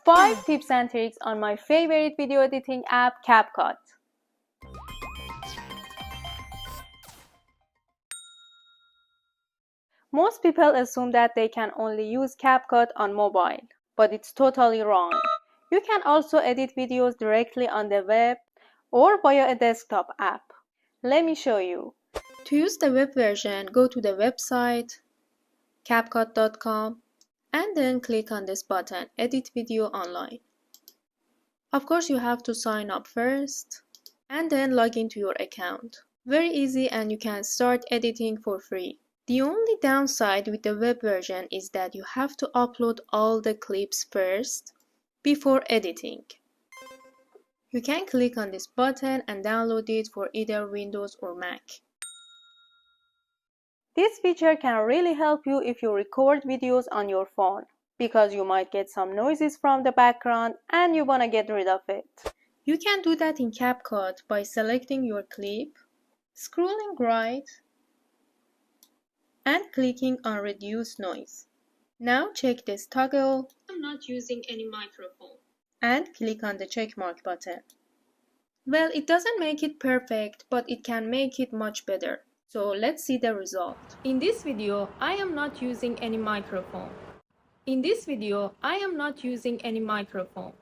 5 tips and tricks on my favorite video editing app, CapCut. Most people assume that they can only use CapCut on mobile, but it's totally wrong. You can also edit videos directly on the web or via a desktop app. Let me show you. To use the web version, go to the website CapCut.com and then click on this button, Edit Video Online. Of course, you have to sign up first and then log into your account. Very easy, and you can start editing for free. The only downside with the web version is that you have to upload all the clips first before editing. You can click on this button and download it for either Windows or Mac. This feature can really help you if you record videos on your phone, because you might get some noises from the background and you want to get rid of it. You can do that in CapCut by selecting your clip, scrolling right, and clicking on Reduce Noise. Now check this toggle, I'm not using any microphone, and click on the checkmark button. Well, it doesn't make it perfect, but it can make it much better. So let's see the result. In this video, I am not using any microphone. In this video, I am not using any microphone.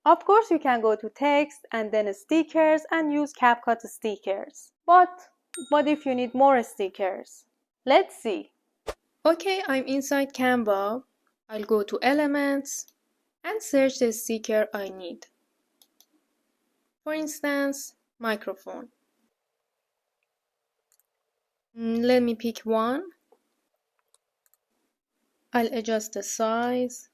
Of course, you can go to text and then stickers and use CapCut stickers. But what if you need more stickers? Let's see. Okay, I'm inside Canva. I'll go to Elements and search the sticker I need. For instance, microphone. Let me pick one. I'll adjust the size.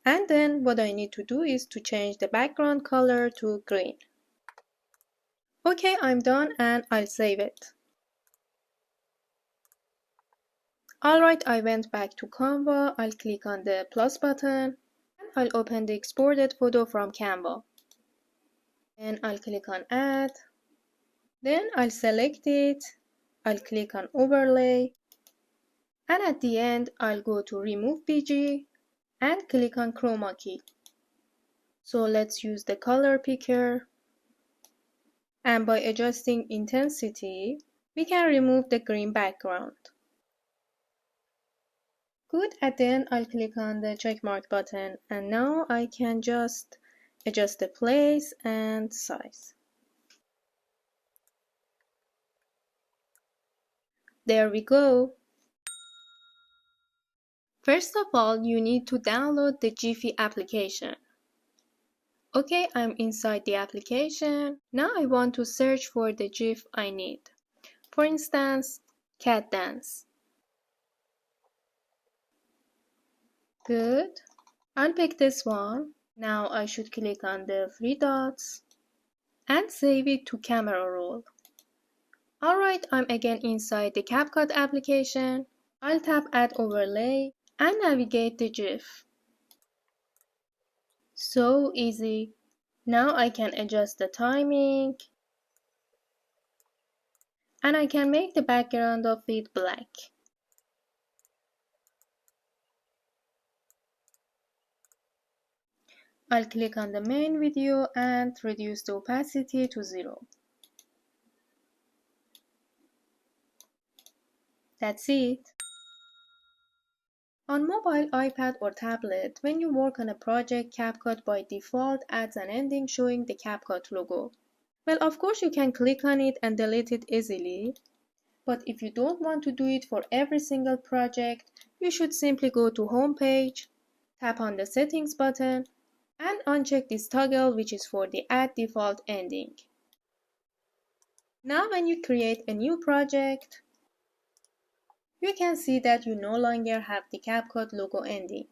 And then what I need to do is to change the background color to green. Okay, I'm done and I'll save it. Alright, I went back to Canva. I'll click on the plus button and I'll open the exported photo from Canva. And I'll click on Add. Then I'll select it. I'll click on Overlay. And at the end, I'll go to Remove BG and click on Chroma key. So let's use the color picker. And by adjusting intensity, we can remove the green background. Good, at the end I'll click on the checkmark button and now I can just adjust the place and size. There we go. First of all, you need to download the GIFS application. Okay, I'm inside the application. Now I want to search for the GIF I need. For instance, cat dance. Good. I'll pick this one. Now I should click on the three dots and save it to camera roll. Alright, I'm again inside the CapCut application. I'll tap Add Overlay and navigate the GIF. So easy. Now I can adjust the timing and I can make the background of it black. I'll click on the main video and reduce the opacity to 0. That's it. On mobile, iPad or tablet, when you work on a project, CapCut by default adds an ending showing the CapCut logo. Well, of course you can click on it and delete it easily, but if you don't want to do it for every single project, you should simply go to Home page, tap on the Settings button, and uncheck this toggle which is for the Add Default Ending. Now when you create a new project, you can see that you no longer have the CapCut logo ending.